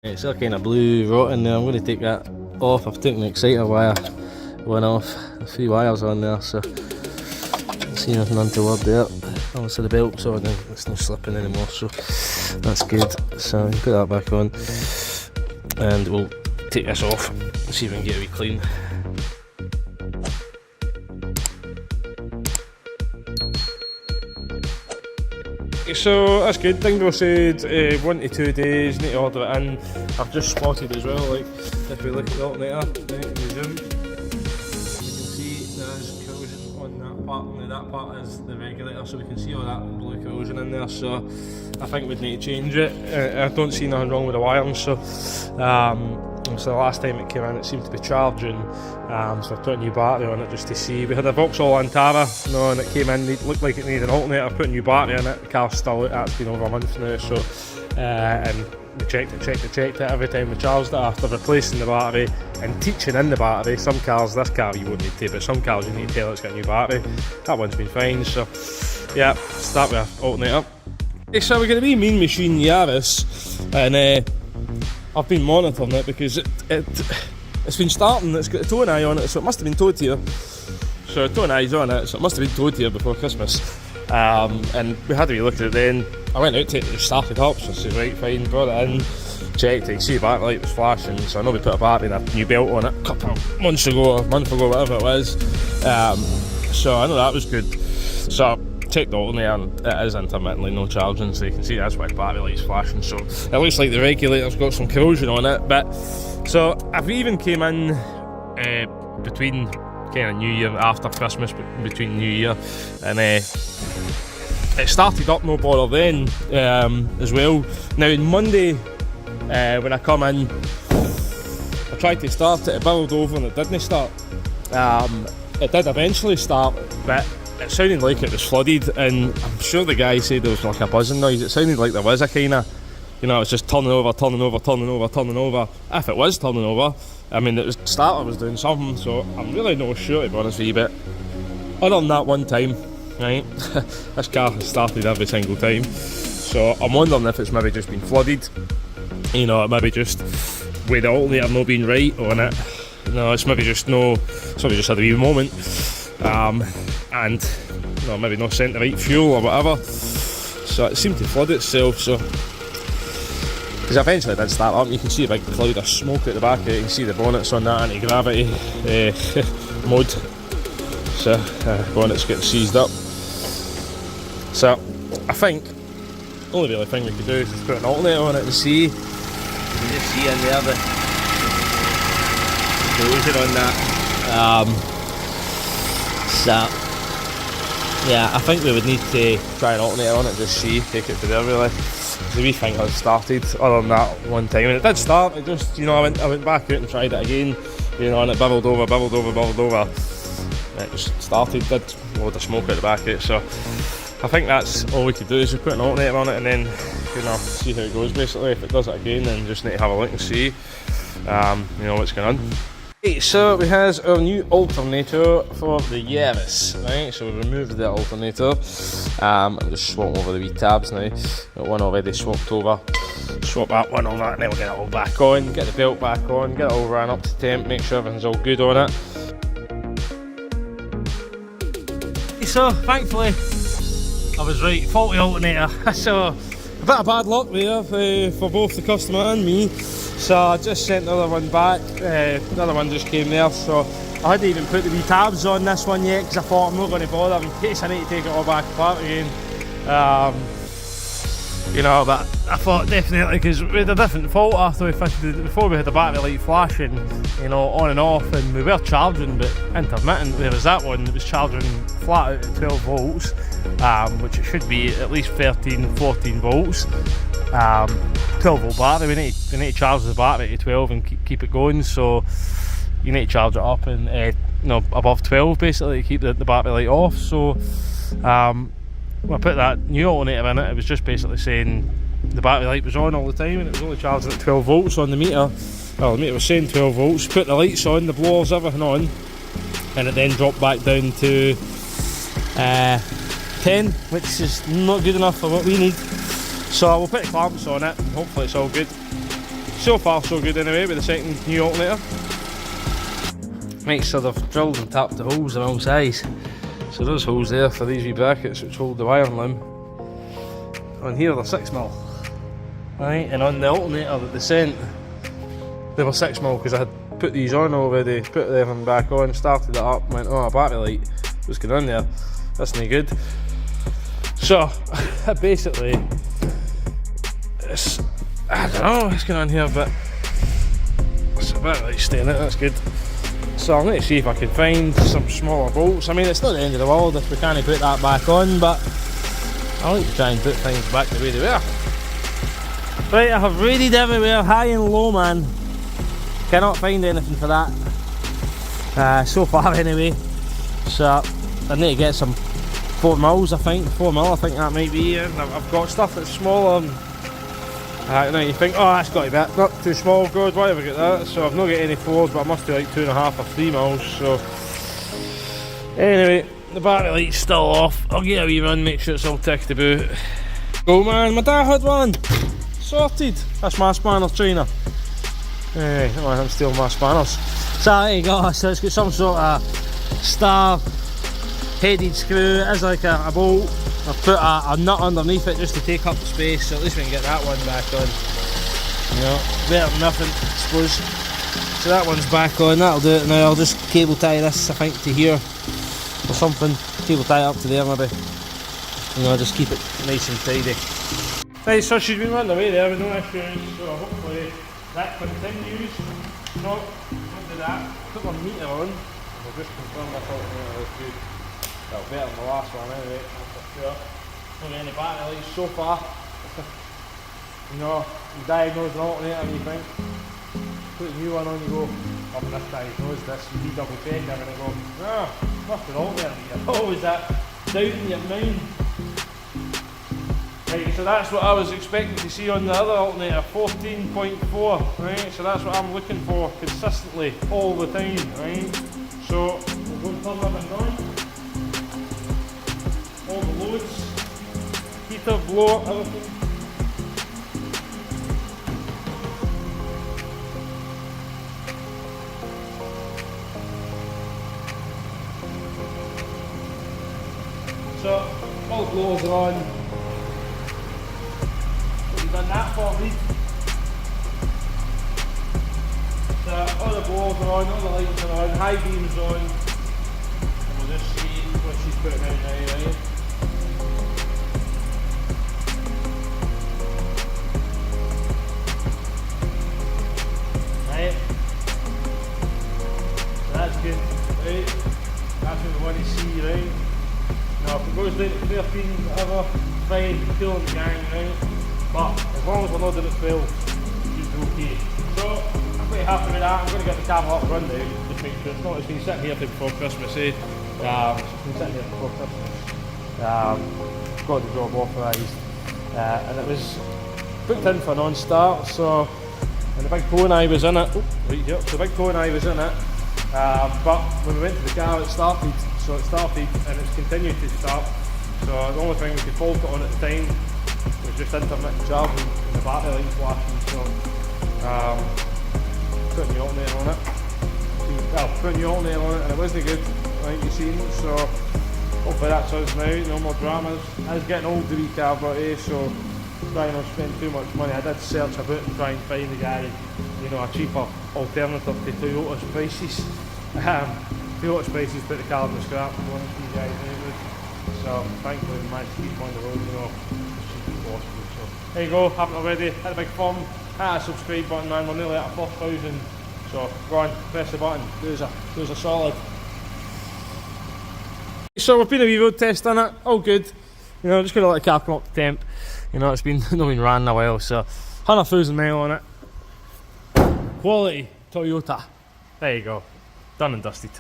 It's all kind of blue rot in there. I'm going to take that off. I've taken the exciter wire one off, a few wires on there, so see nothing untoward there. Obviously the belt's on and it's not slipping anymore, so that's good. So we can put that back on and we'll take this off and see if we can get it wee clean. So that's good. Dingo said 1 to 2 days, need to order it in. I've just spotted as well, like if we look at the alternator, right, we zoom, you can see there's corrosion on that part. Now that part is the regulator, so we can see all that blue corrosion in there, so I think we'd need to change it. I don't see nothing wrong with the wiring, so the last time it came in it seemed to be charging, so I put a new battery on it just to see. We had a Vauxhall Antara, and it came in, it looked like it needed an alternator. I put a new battery in it, the car's still out, that's been over a month now, so and we checked it every time we charged it after replacing the battery and teaching in the battery. Some cars, this car you won't need to, but some cars you need to tell it's got a new battery. That one's been fine, so yeah, start with alternator. Okay, so we're going to be mean machine Yaris, and I've been monitoring it because it's been starting. It's got a towing eye on it, so it must have been towed here. So a towing eye's on it, so it must have been towed here before Christmas. And we had to be looking at it then. I went out to it, it started up, so I said right, fine, brought it in, checked it, see the back light was flashing, so I know we put a battery and a new belt on it a couple of months ago, a month ago, whatever it was. So I know that was good. So checked the alternator and it is intermittently no charging, so you can see that's why the battery light's flashing. So it looks like the regulator's got some corrosion on it, but so I've even came in between kind of New Year after Christmas, between New Year, and it started up no bother then as well. Now on Monday when I come in, I tried to start it, it bubbled over and it didn't start. It did eventually start, but it sounded like it was flooded, and I'm sure the guy said there was like a buzzing noise. It sounded like there was a kind of, you know, it was just turning over. If it was turning over, I mean, the starter was doing something, so I'm really not sure, to be honest with you, but other than that one time, right, this car has started every single time, so I'm wondering if it's maybe just been flooded, you know, maybe just with the alternator not being right on it. No, it's maybe just somebody just had a wee moment, and no, maybe not sent the right fuel or whatever, so it seemed to flood itself. So because eventually it did start up, and you can see a big cloud of smoke at the back of it. You can see the bonnet's on that anti-gravity mode, so bonnet's getting seized up. So I think the only really thing we could do is just put an alternator on it and see. You can just see in there the corrosion on that. So yeah, I think we would need to try an alternator on it, just see, take it to there really. The wee thing has started, other than that one time, and it did start. It just, you know, I went back out and tried it again, you know, and it bubbled over. And it just started, did a load of smoke out the back of it. So I think that's all we could do, is just put an alternator on it and then, you know, see how it goes basically. If it does it again, then just need to have a look and see, you know, what's going on. Okay, so we have our new alternator for the Yaris, right? So we removed the alternator. I'm just swapping over the wee tabs now. Got one already swapped over. Swap that one over, and then we'll get it all back on, get the belt back on, get it all ran up to temp, make sure everything's all good on it. So thankfully I was right, faulty alternator. So a bit of bad luck there for both the customer and me. So I just sent the other one back, the other one just came there, so I hadn't even put the wee tabs on this one yet, because I thought I'm not going to bother in case I need to take it all back apart again. You know, but I thought definitely, because we had a different fault after we fitted it, before we had the battery light flashing, you know, on and off, and we were charging but intermittent, whereas that one was charging flat out at 12 volts, which it should be at least 13, 14 volts. 12 volt battery, we need to charge the battery to 12 and keep it going, so you need to charge it up and you know, above 12 basically to keep the battery light off. So when I put that new alternator in it, it was just basically saying the battery light was on all the time and it was only charging at 12 volts on the meter. Well, the meter was saying 12 volts, put the lights on, the blowers, everything on, and it then dropped back down to 10, which is not good enough for what we need. So we'll put the clamps on it and hopefully it's all good. so far so good anyway with the second new alternator. Right, so they've drilled and tapped the holes the wrong size. So those holes there for these wee brackets which hold the wiring limb. On here they're 6mm. Right, and on the alternator that they sent, they were 6mm because I had put these on already, put everything back on, started it up, went, oh, a battery light, what's going on there? That's no good. So, basically, it's, I don't know what's going on here, but it's a battery light staying in it, that's good. So I'm going to see if I can find some smaller bolts. I mean, it's not the end of the world if we can't put that back on, but I like to try and put things back the way they were. Right, I have raided everywhere, high and low, man. Cannot find anything for that. So far anyway. So I need to get some 4mm, I think. 4mm, I think that might be here. I've got stuff that's smaller. Now you think, oh, that's got to be that. Not too small, good, why have I got that? So I've not got any 4s, but I must do like 2.5 or 3mm. So anyway, the battery light's still off. I'll get a wee run, make sure it's all ticked about. Go, man, my dad had one. Sorted. That's my spanners, China. Hey, oh, I'm stealing my spanners. So there you go. So it's got some sort of star headed screw. It is like a bolt. I've put a nut underneath it just to take up the space, so at least we can get that one back on. You know, better than nothing, I suppose. So that one's back on. That'll do it now. I'll just cable tie this, I think, to here or something. Cable tie it up to there maybe. You know, just keep it nice and tidy. Right, so she's been running away there with no issues, so hopefully that continues. No, not do that. Put my meter on, and we'll just confirm this alternator is good. Well, better than the last one anyway, that's for sure. Not any battery lights so far. You know, you diagnose an alternator and you think, put a new one on, you go, oh, this diagnosed this, you double check them and you go, no, what's the alternator? You're always that doubt in your mind. Right, so that's what I was expecting to see on the other alternator, 14.4, right? So that's what I'm looking for consistently, all the time, right? So, we'll go and turn everything on. All the loads, heater, blower, everything. So, all the blowers are on. Done that for me. So all the blowers are on, all the lights are on, high beams on, and we'll just see what she's putting out now, right? Right. So that's good, right? That's what we want to see, right? Now if it goes down to 13, whatever, fine, killing the gang, right? But as long as we're not doing it 12, it should be okay. So I'm quite happy with that. I'm going to get the camera up and run now, just make sure it's not. It's been sitting here before Christmas, eh? It's been sitting here before Christmas. Got the job authorised, and it was booked in for non-start. So, and the big phone eye was in it. Oh, right here. So the big phone eye was in it. But when we went to the car, it started. So it started, and it's continued to start. So the only thing we could fault it on at the time was just intermittent charging and the battery light flashing. So putting the alternator on it. Well, putting the alternator on it and it wasn't good, like you've seen. So hopefully that's us now, no more dramas. I was getting old, the wee car, but so trying not to spend too much money. I did search about and try and find the guy, you know, a cheaper alternative to Toyota's prices. Toyota's prices put the car in the scrap, to be honest with you guys anyway. So thankfully we managed to keep on the road, you know, as cheap as possible. So there you go, haven't already, hit a big thumb, hit that subscribe button, man, we're nearly at 4,000. So go on, press the button, those are solid. So we've been a wee road test on it, all good. You know, just gonna let the car come up to temp. You know, it's been not been ran in a while, so 100,000 mile on it. Quality Toyota. There you go, done and dusted.